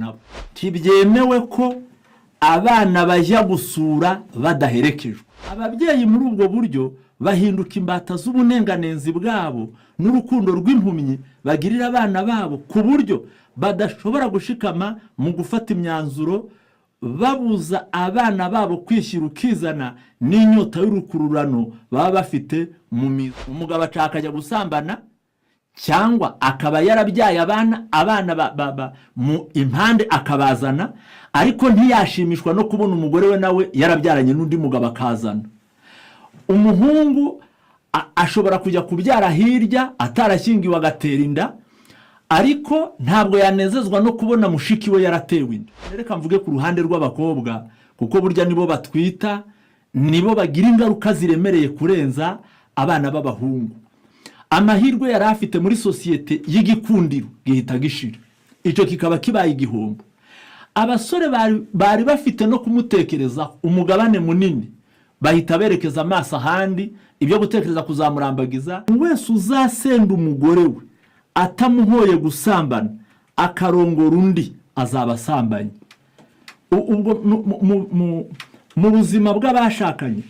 nabo. Tibyemewe ko abana bajya gusura badaherekejwe. Ababyeyi muri ubwo buryo bahinduka imbata z'ubunenganenzi bwabo n'urukundo rw'impumyi bagirira abana babo, ku buryo badashobora gushikama mu gufata imyanzuro, babuza abana babo kwishyira ukizana n'inyota y'urukururano baba bafite mu mizi. Umugabo acakajya gusambana cyangwa akaba yarabyaye abana mu impande akabazana, ariko ntiyashimishwa no kubona umugore we nawe yarabyaranye n'undi mugabo akazana. Umuhungu ashobora kujya kubyara hirya atarashyingiwe agatera inda, ariko ntabwo yanezezwa no kubona mushiki we yaratewe inda. Reka mvuge ku ruhande rw'abakobwa, kuko burya nibo batwita, nibo bagira ingaruka ziremereye kurenza abana b'abahungu. Amahirwe yari afite muri sosiyete y'igikundiro gihita gishira, icyo kikaba kibaye igihombo. Abasore bari bafite no kumutekereza umugabane munini, bahita berekeza amaso ahandi, ibyo gutekereza kuzamurambagiza. Wese uzasenda umugore we atamuhoye gusambana akarongora undi azaba asambanye. Ubwo mu buzima bw'abashakanye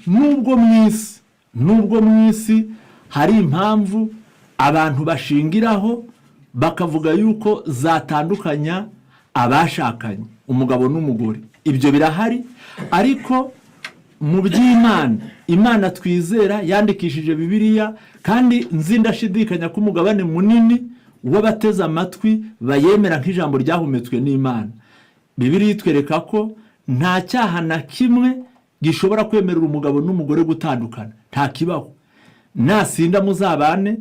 nubwo mu isi hari impamvu abantu bashingiraho bakavuga yuko zatandukanya abashakanye, umugabo n'umugore, ibyo birahari. Ariko mu by'Imana, Imana twizera yandikishije Bibiliya, kandi nzi ndashidikanya ko umugabane munini w'abateze amatwi bayemera nk'ijambo ryahumetswe n'Imana. Bibiliya itwereka ko nta cyaha na kimwe gishobora kwemerera umugabo n'umugore gutandukana, nta kibaho. Nasinda muzabane,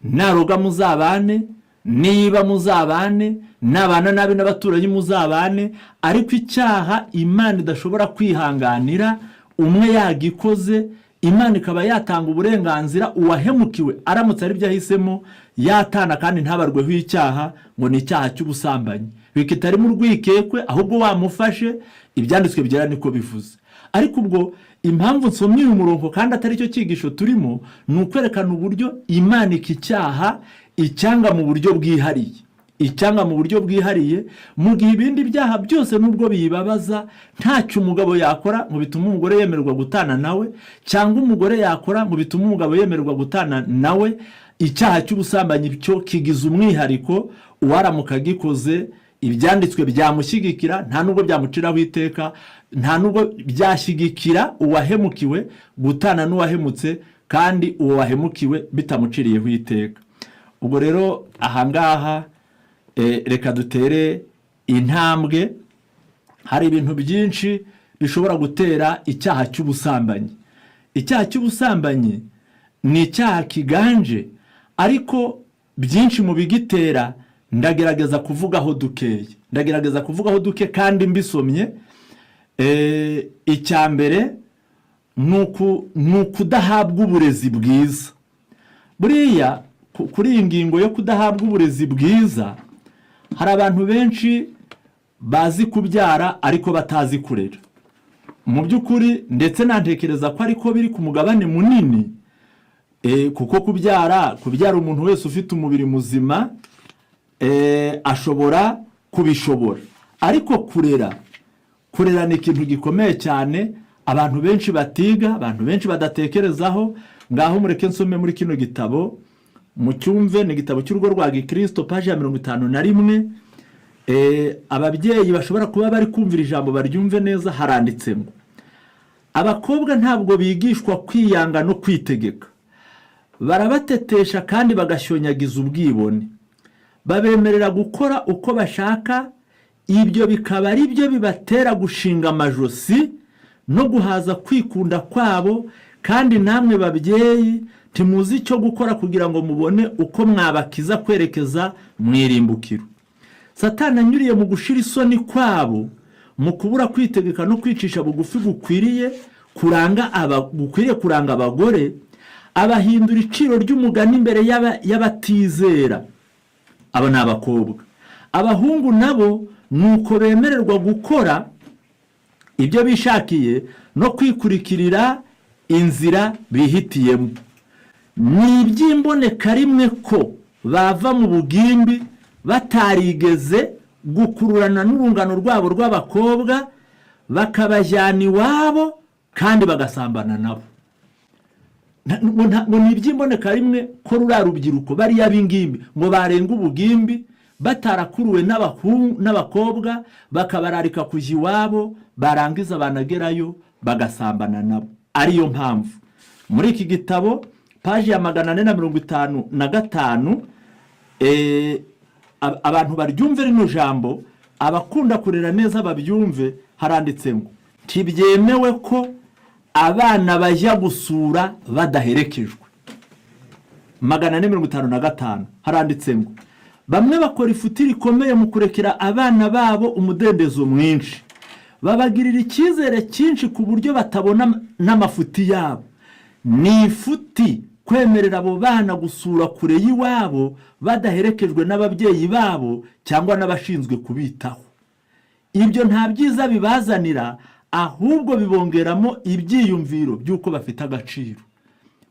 naroga muzabane, niba muzabane, nabana nabi n'abaturanyi muzabane, ariko icyaha Imana idashobora kwihanganira umwe yagikoze, Imana ikaba yatanga uburenganzira uwahemukiwe aramutse ari byo ahisemo yatana, kandi ntabarweho icyaha ngo ni icyaha cy'ubusambanyi, bikitari mu rwikekwe, ahubwo wamufashe. Ibyanditswe byera niko bivuze. Ariko ubwo impamvu nsomye uyu murongo kandi atari cyo cyigisho turimo, ni ukwerekana uburyo Imana icyaha icyanga mu buryo bwihariye, mu gihe ibindi byaha byose nubwo biyibabaza ntacyo umugabo yakora ngo bitume umugore yemererwa gutana nawe, cyangwa umugore yakora ngo bitume umugabo yemererwa gutana nawe. Icyaha cy'ubusambanyi cyo kigize umwihariko, uwaramuka gikoze ibyanditswe byamushyigikira, nta nubwo byamuciraho iteka, nta nubwo byashyigikira uwahemukiwe gutana n'uwahemutse, kandi uwo wahemukiwe bitamuciriyeho iteka. Ubwo rero ahangaha reka dutere intambwe. Hari ibintu byinshi bishobora gutera icyaha cy'ubusambanyi. Icyaha cy'ubusambanyi ni icyaha kiganje, ariko byinshi mu bigitera ndagerageza kuvugaho duke kandi mbisomye. Icya mbere ni ukudahabwa uburezi bwiza. Buriya kuri iyi ngingo yo kudahabwa uburezi bwiza, hari abantu benshi bazi kubyara ariko batazi kurera. Mu by'ukuri ndetse nantekereza ko ariko biri ku mugabane munini, kuko kubyara umuntu wese ufite umubiri muzima ashobora kubishobora, ariko kurera ni ikintu gikomeye cyane abantu benshi batiga, abantu benshi badatekerezaho. Ngaho mureke nsome muri kino gitabo mucyumve. Ni igitabo cy'urugo rwa Gikristo, paji ya 51. Ababyeyi bashobora kuba bari kumvira ijambo baryumve neza. Haranditsemo, abakobwa ntabwo bigishwa kwiyanga no kwitegeka, barabatetesha kandi bagashonyagiza ubwibone, babemerera gukora uko bashaka. Ibyo bikaba ari byo bibatera gushinga amajosi no guhaza kwikunda kwabo, kandi namwe babyeyi timuzi icyo gukora kugira ngo mubone uko mwabakiza kwerekeza mu irimbukiro. Satani anyuriye mu gushira isoni kwabo, mu kubura kwitegeka no kwicisha bugufi gukwiriye kuranga abagore, abahindura iciro ry'umugani imbere y'abatizera. Aba ni abakobwa. Abahungu nabo nuko bemererwa gukora ibyo bishakiye no kwikurikirira inzira bihitiyemo. Ni iby'imboneka rimwe ko bava mu bugimbi batarigeze gukururana n'urungano rwabo rw'abakobwa bakabajyana iwabo kandi bagasambana nabo. Ngo ni iby'imboneka rimwe ko ruriya rubyiruko bariya b'ingimbi ngo barenga ubugimbi batarakuruwe n'abakobwa bakabararika kujya iwabo, barangiza banagerayo bagasambana nabo. Ariyo mpamvu muri iki gitabo paji ya 455 abantu baryumve rino jambo, abakunda kurera neza babyumve, haranditse ngo ntibyemewe ko abana bajya gusura badaherekejwe. 455 haranditse ngo bamwe bakora ifuti rikomeye mu kurekera abana babo umudendezo mwinshi, babagirira icyizere cyinshi ku buryo batabona n'amafuti yabo. Ni ifuti kwemerera abo bana gusura kure y'iwabo badaherekejwe n'ababyeyi babo cyangwa n'abashinzwe kubitaho. Ibyo nta byiza bibazanira, ahubwo bibongeramo ibyiyumviro by'uko bafite agaciro.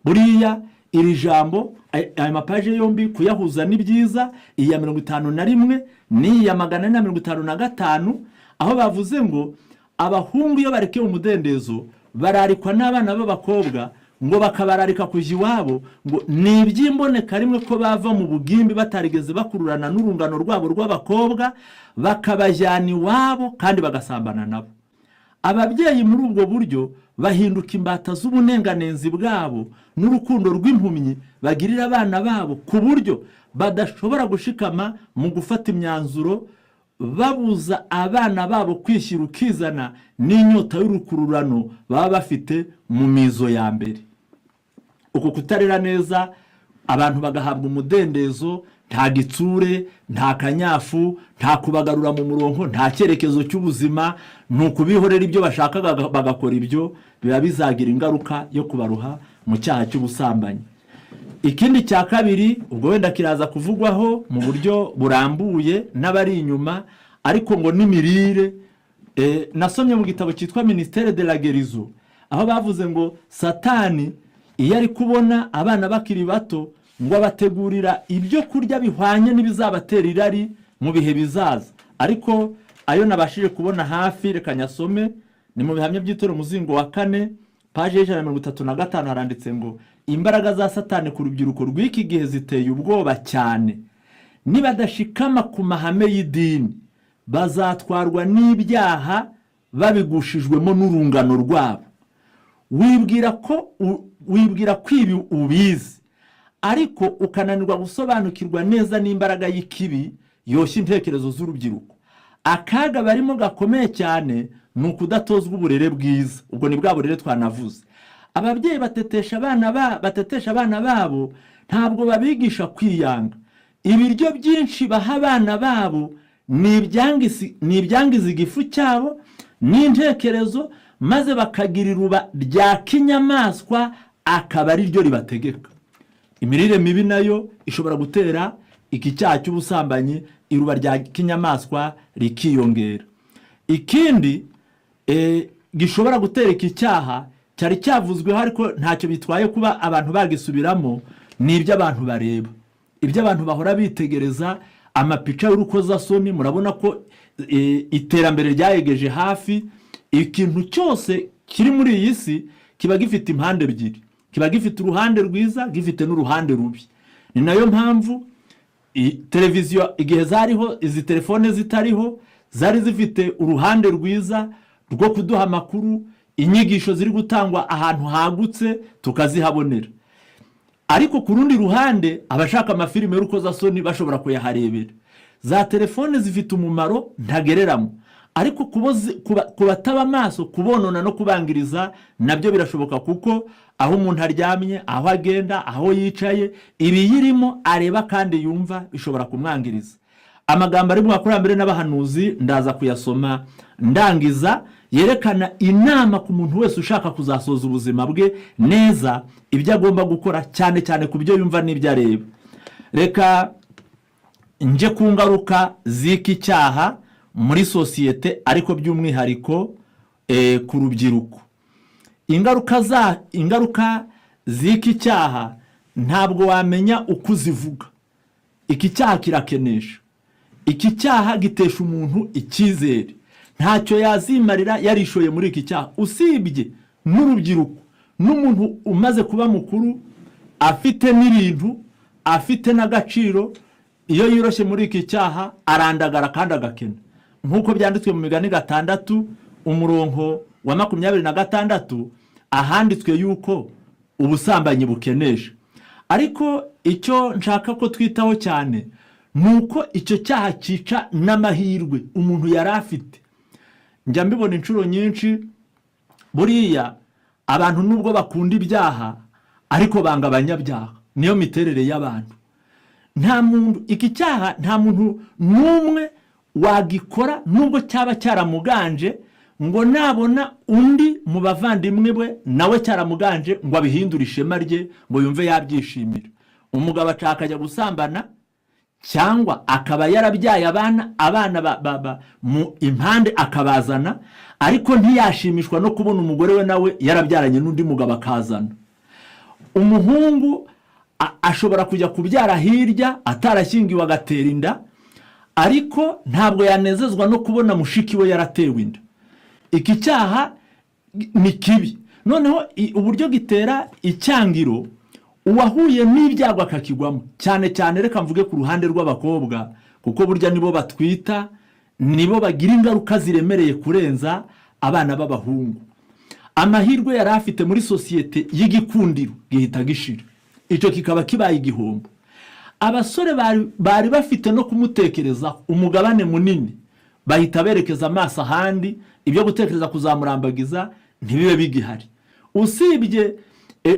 Buriya iri jambo aya mapaje yombi kuyahuza ni byiza, iya 51 n'iya 455, aho bavuze ngo abahungu iyo barekeye umudendezo bararikwa n'abana b'abakobwa ngo bakabararika kujya iwabo, ngo ni iby'imboneka rimwe ko bava mu bugimbi batarigeze bakururana n'urungano rwabo rw'abakobwa bakabajyana iwabo kandi bagasambana nabo. Ababyeyi muri ubwo buryo bahinduka imbata z'ubunenganenzi bwabo n'urukundo rw'impumyi bagirira abana babo, ku buryo badashobora gushikama mu gufata imyanzuro, babuza abana babo kwishyira ukizana n'inyota y'urukururano baba bafite mu mizo ya mbere. Uko kutarera neza abantu bagahabwa umudendezo, nta gitsure, nta kanyafu, nta kubagarura mu murongo, nta cyerekezo cy'ubuzima, nuko bihorera ibyo bashakaga bagakora ibyo, biba bizagira ingaruka yo kubaruha mu cyaha cy'ubusambanyi. Ikindi cya kabiri, ubwo wenda kiraza kuvugwaho mu buryo burambuye n'abari inyuma, ariko ngo n'imirire. Nasomye mu gitabo cyitwa Ministère de la Guérison, aho bavuze ngo Satani iyo ari kubona abana bakiri bato ngo abategurira ibyo kurya bihwanye n'ibizabatera irari mu bihe bizaza. Ariko ayo nabashije kubona hafi, reka nyasome, ni mu bihamya by'Itorero umuzingo wa 4 paje 135 haranditse ngo imbaraga za Satani ku rubyiruko rw'iki gihe ziteye ubwoba cyane. Nibadashikama ku mahame y'idini bazatwarwa n'ibyaha babigushijwemo n'urungano rwabo. Wibwira ko ibi ubizi, ariko ukananirwa gusobanukirwa neza n'imbaraga y'ikibi yoshya intekerezo z'urubyiruko. Akaga barimo gakomeye cyane ni ukudatozwa uburere bwiza. Ubwo ni bwa burere twanavuze. Ababyeyi batetesha abana babo ntabwo babigisha kwiyanga. Ibiryo byinshi baha abana babo ni ibyangiza igifu cyabo n'intekerezo, maze bakagira iruba rya kinyamaswa, akaba ari ryo ribategeka. Imirire mibi nayo ishobora gutera iki cyaha cy'ubusambanyi, iruba rya kinyamaswa rikiyongera. Ikindi gishobora gutera iki cyaha cyari cyavuzweho ariko ntacyo bitwaye kuba abantu bagisubiramo, ni ibyo abantu bareba, ibyo abantu bahora bitegereza, amapica y'urukozasoni. Murabona ko iterambere ryayegeje hafi. Ikintu cyose kiri muri iyi si kiba gifite impande ebyiri, kiba gifite uruhande rwiza, gifite n'uruhande rubi. Ni nayo mpamvu televiziyo igihe zariho, izi telefone zitariho, zari zifite uruhande rwiza rwo kuduha amakuru, inyigisho ziri gutangwa ahantu hagutse tukazihabonera. Ariko ku rundi ruhande abashaka amafilime y'urukozasoni bashobora kuyaharebera. Za telefone zifite umumaro ntagereramo, ariko kubataba amaso, kubonona no kubangiriza nabyo birashoboka, kuko aho umuntu aryamye, aho agenda, aho yicaye, ibiyirimo areba kandi yumva bishobora kumwangiriza. Amagambo ari mu bakurambere n'abahanuzi ndaza kuyasoma ndangiza, yerekana inama ku muntu wese ushaka kuzasoza ubuzima bwe neza, ibyo agomba gukora, cyane cyane ku byo yumva n'ibyo areba. Reka nje ku ngaruka z'iki cyaha muri sosiyete, ariko by'umwihariko ku rubyiruko. Ingaruka z'iki cyaha ntabwo wamenya uko uzivuga. Iki cyaha kirakenesha. iki cyaha gitesha umuntu icyizere, ntacyo yazimarira yarishoye muri iki cyaha, usibye n'urubyiruko n'umuntu umaze kuba mukuru afite n'ibintu afite n'agaciro. Iyo yiroshe muri iki cyaha arandagara kandi agakena, nk'uko byanditswe mu Migani 6 umurongo wa 26 ahanditswe yuko ubusambanyi bukenesha. Ariko icyo nshaka ko twitaho cyane nuko icyo cyaha cyica n'amahirwe umuntu yari afite. Njya mbibona inshuro nyinshi, buriya abantu nubwo bakunda ibyaha ariko banga abanyabyaha, niyo miterere y'abantu. Nta muntu iki cyaha nta muntu n'umwe wagikora nubwo cyaba cyaramuganje ngo nabona undi mu bavandimwe bwe nawe cyaramuganje ngo abihindure ishema rye ngo yumve yabyishimira. Umugabo akajya gusambana cyangwa akaba yarabyaye abana mu impande akabazana, ariko ntiyashimishwa no kubona umugore we nawe yarabyaranye n'undi mugabo akazana. Umuhungu ashobora kujya kubyara hirya atarashyingiwe agatera inda, ariko ntabwo yanezezwa no kubona mushiki we yaratewe inda. Iki cyaha ni kibi. Noneho uburyo gitera icyangiro, uwahuye n'ibyago akakigwamo, cyane cyane reka mvuge ku ruhande rw'abakobwa, kuko burya nibo batwita, nibo bagira ingaruka ziremereye kurenza abana b'abahungu. Amahirwe yari afite muri sosiyete y'igikundiro gihita gishira, icyo kikaba kibaye igihombo. Abasore bari bafite no kumutekereza umugabane munini, bahita berekeza amaso ahandi, ibyo gutekereza kuzamurambagiza ntibibe bigihari. Usibye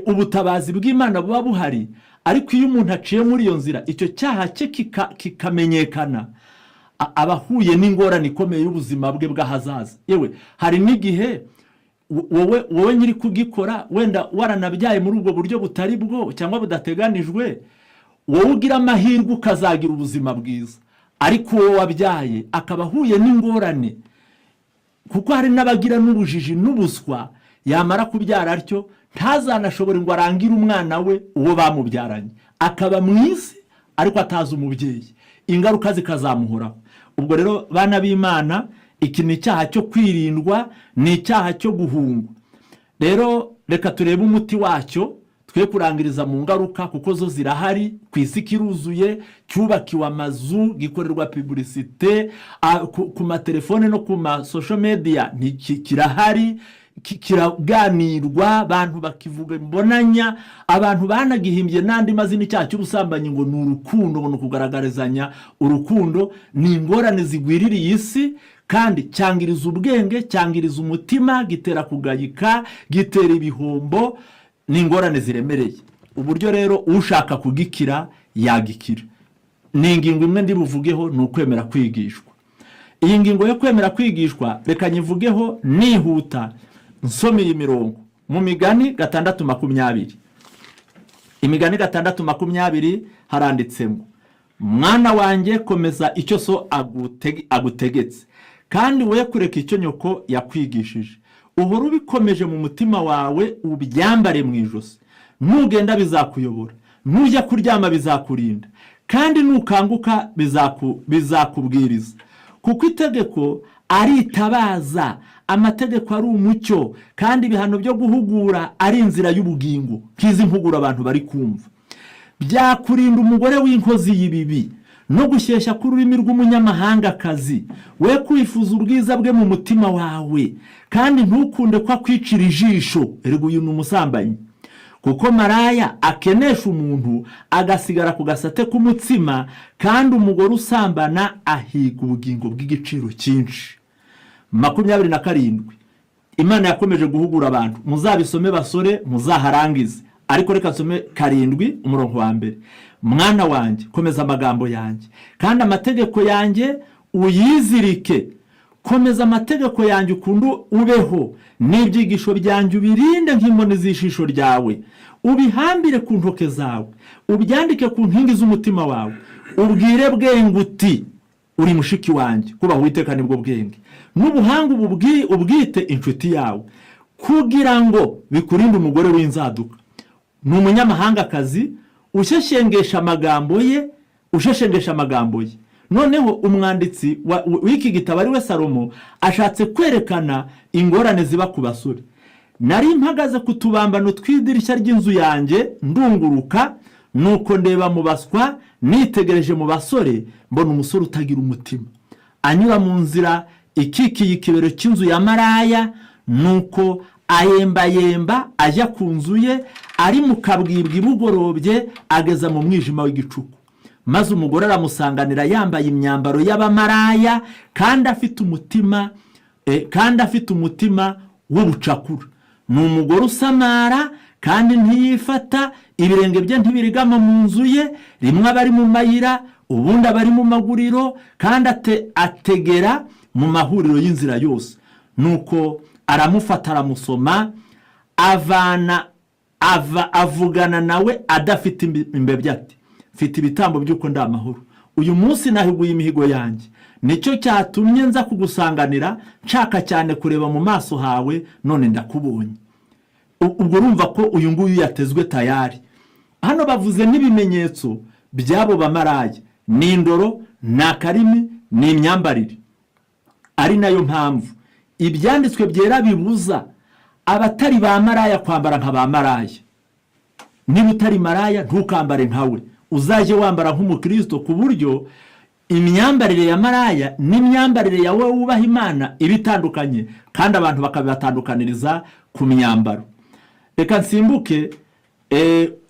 ubutabazi bw'Imana buba buhari, ariko iyo umuntu aciye muri iyo nzira icyo cyaha cye kikamenyekana, abahuye n'ingorane ikomeye y'ubuzima bwe bw'ahazaza. Yewe hari n'igihe wowe nyiri kugikora wenda waranabyaye muri ubwo buryo butari bwo cyangwa budateganijwe, wowe ugira amahirwe ukazagira ubuzima bwiza, ariko wowe wabyaye akaba ahuye n'ingorane, kuko hari n'abagira n'ubujiji n'ubuswa, yamara kubyara atyo ntazanashobore ngo arangire umwana we uwo bamubyaranye, akaba mu isi ariko atazi umubyeyi, ingaruka zikazamuhoraho. Ubwo rero bana b'Imana, iki ni icyaha cyo kwirindwa, ni icyaha cyo guhungwa. Rero reka turebe umuti wacyo, twe kurangiriza mu ngaruka kuko zo zirahari. Ku isi kiruzuye, cyubakiwe amazu, gikorerwa publicité ku matelefone no ku ma social media, kirahari, kiraganirwa, abantu bakivuga imbonanya, abantu banagihimbye n'andi mazina. Icyaha cy'ubusambanyi ngo ni urukundo, ngo ni ukugaragarizanya urukundo. Ni ingorane zigwiririye isi, kandi cyangiriza ubwenge, cyangiriza umutima, gitera kugayika, gitera ibihombo, ni ingorane ziremereye. Uburyo rero ushaka kugikira yagikira. Ni ingingo imwe ndi buvugeho, ni ukwemera kwigishwa. Iyi ngingo yo kwemera kwigishwa reka nyivugeho nihuta, nsomeye imirongo mu Migani 6:20. Imigani 6:20 haranditsemo: mwana wanjye komeza icyo so agutegetse, kandi we kureka icyo nyoko yakwigishije. Uhora ubikomeje mu mutima wawe, ubyambare mu ijosi. Nugenda bizakuyobora, nujya kuryama bizakurinda, kandi nukanguka bizakubwiriza. Kuko itegeko ari itabaza, amategeko ari umucyo, kandi ibihano byo guhugura ari inzira y'ubugingo. Kizi mpugura abantu bari kumva. Byakurinda umugore w'inkozi y'ibibi no gushyeshya k'ururimi rw'umunyamahangakazi. We kwifuza ubwiza bwe mu mutima wawe, kandi ntukunde ko akwicira ijisho. Erega uyu ni umusambanyi. Kuko maraya akenesha umuntu agasigara ku gasate k'umutsima, kandi umugore usambana ahiga ubugingo bw'igiciro cyinshi. 27. Imana yakomeje guhugura abantu. Muzabisome basore, muzaharangize. Ariko reka nsome 7 umurongo wa mbere. Mwana wanjye komeza amagambo yanjye, kandi amategeko yanjye uyizirike. Komeza amategeko yanjye ukundu ubeho, n'ibyigisho byanjye ubirinde nk'imboni z'ishisho ryawe. Ubihambire ku ntoke zawe, ubyandike ku nkingi z'umutima wawe. Ubwire bwenge uti uri mushiki wanjye, kubaha Uwiteka nibwo bwenge. N'ubuhanga ubwite inshuti yawe, kugira ngo bikurinde umugore w'inzaduka. Ni umunyamahangakazi usheshengesha amagambo ye, noneho umwanditsi w'iki gitabo ari we Salomo ashatse kwerekana ingorane ziba ku basore. Nari mpagaze ku tubambano tw'idirishya ry'inzu yanjye ndunguruka, nuko ndeba mu baswa nitegereje mu basore, mbona umusore utagira umutima anyura mu nzira ikikiye ikibero cy'inzu ya maraya, nuko ayembayemba ajya ku nzu ye, ari mu kabwibwi bugorobye ageza mu mwijima w'igicuku. Maze umugore aramusanganira yambaye imyambaro y'abamaraya kandi afite umutima w'ubucakura. Ni umugore usamara kandi ntiyifata, ibirenge bye ntibirigama mu nzu ye, rimwe aba ari mu mayira, ubundi aba ari mu maguriro, kandi ategera mu mahuriro y'inzira yose. Nuko aramufata aramusoma, avugana nawe adafite imbebya ati, mfite ibitambo by'uko ndi amahoro, uyu munsi nahiguye imihigo yanjye, nicyo cyatumye nza kugusanganira, nshaka cyane kureba mu maso hawe, none ndakubonye. Ubwo urumva ko uyu nguyu yatezwe tayari. Hano bavuze n'ibimenyetso by'abo bamaraya, ni indoro, ni akarimi, ni imyambarire. Ari nayo mpamvu ibyanditswe byera bibuza abatari ba maraya kwambara nka ba maraya. Niba utari maraya ntukambare nkawe, uzaje wambara nk'umukristo, ku buryo imyambarire ya maraya n'imyambarire yawe wubaha Imana ibitandukanye, kandi abantu bakabibatandukaniriza ku myambaro. Reka nsimbuke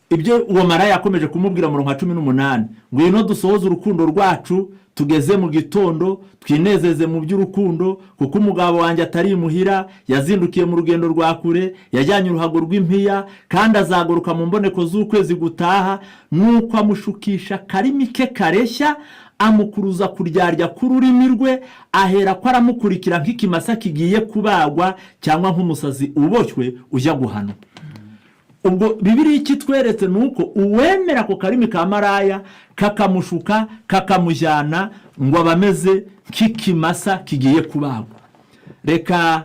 ibyo uwo maraya yakomeje kumubwira mu 18, ngwino dusohoze urukundo rwacu, tugeze mu gitondo twinezeze mu by'urukundo, kuko umugabo wanjye atari imuhira, yazindukiye mu rugendo rwa kure, yajyanye uruhago rw'impiya, kandi azagaruka mu mboneko z'ukwezi gutaha. Nuko amushukisha karimi ke kareshya, amukuruza kuryarya k'ururimi rwe, ahera ko aramukurikira nk'ikimasa kigiye kubagwa, cyangwa nk'umusazi uboshywe ujya guhanwa. Ubwo Bibiliya ikitweretse nuko uwemera ko karimi ka maraya kakamushuka kakamujyana, ngo abameze nk'ikimasa kigiye kubagwa. Reka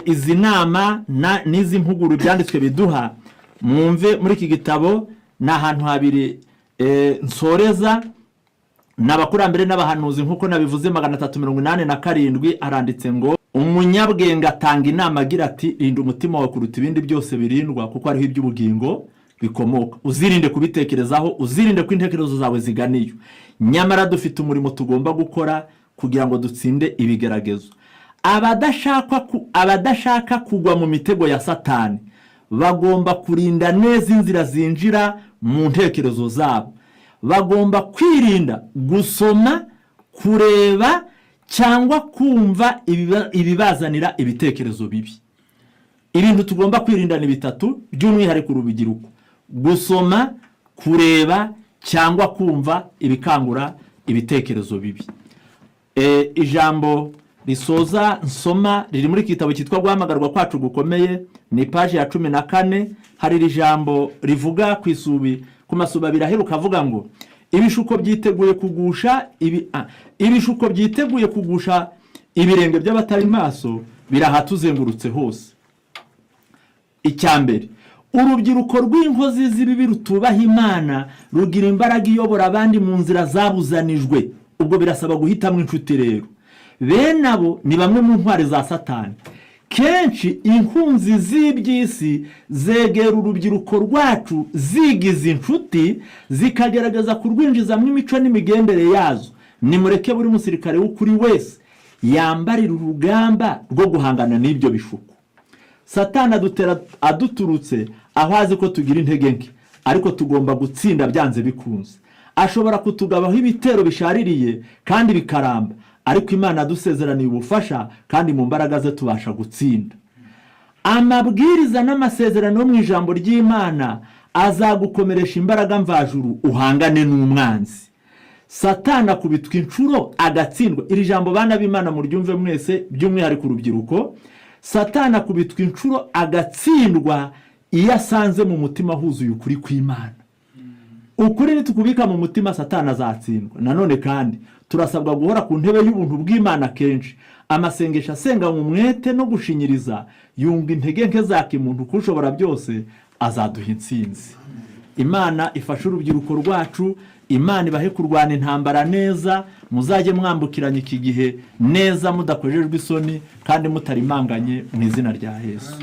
izi nama n'izi mpuguro byanditswe biduha mwumve muri iki gitabo. Ni ahantu habiri nsoreza, n'abakurambere n'abahanuzi nk'uko nabivuze 387 aranditse ngo, umunyabwenge atanga inama agira ati, rinda umutima wawe kuruta ibindi byose birindwa, kuko ariho iby'ubugingo bikomoka. Uzirinde kubitekerezaho, uzirinde ko intekerezo zawe ziganiyo. Nyamara dufite umurimo tugomba gukora kugira ngo dutsinde ibigeragezo. Abadashaka kugwa mu mitego ya Satani bagomba kurinda neza inzira zinjira mu ntekerezo zabo. Bagomba kwirinda gusoma, kureba cyangwa kumva ibibazanira ibitekerezo bibi. Ibintu tugomba kwirinda ni bitatu by'umwihariko urubyiruko: gusoma, kureba cyangwa kumva ibikangura ibitekerezo bibi. Ijambo risoza nsoma riri muri kitabo cyitwa Guhamagarwa kwacu gukomeye, ni page ya 14. Hari ijambo rivuga ku masuba abiri aheruka avuga ngo, ibishuko byiteguye kugusha ibirenge by'abatari maso birahatuzengurutse hose. Icyambere, urubyiruko rw'inkozi z'ibibi rutubaha Imana rugira imbaraga iyobora abandi mu nzira zabuzanijwe. Ubwo birasaba guhitamo inshuti rero. Bene abo ni bamwe mu ntwari za Satani. Kenshi inkunzi z'iby'isi zegera urubyiruko rwacu zigize inshuti, zikagerageza kurwinjizamo imico n'imigendere yazo. Nimureke buri musirikare w'ukuri wese yambarira urugamba rwo guhangana n'ibyo bishuko. Satani aduturutse aho azi ko tugira intege nke, ariko tugomba gutsinda byanze bikunze. Ashobora kutugabaho ibitero bishaririye kandi bikaramba, ariko Imana dusezeraniye ubufasha, kandi mu mbaraga ze tubasha gutsinda. Amabwiriza n'amasezerano mu ijambo ry'Imana azagukomeresha imbaraga mvajuru uhangane n'umwanzi. Satani akubitwa inshuro agatsindwa. Iri jambo bana b'Imana muryumve mwese, by'umwihariko urubyiruko. Satani akubitwa inshuro agatsindwa iyo asanze mu mutima huzuye ukuri kw'Imana. Ukuri nitukubika mu mutima Satani azatsindwa. Nanone kandi turasabwa guhora ku ntebe y'ubuntu bw'Imana kenshi. Amasengesho asenga mu mwete no gushinyiriza yunga intege nke za kimuntu kushobora byose azaduha intsinzi. Imana ifashe urubyiruko rwacu, Imana ibahe kurwana intambara neza, muzajye mwambukiranya iki gihe neza mudakojejwe isoni kandi mutarimanganye mu izina rya Yesu.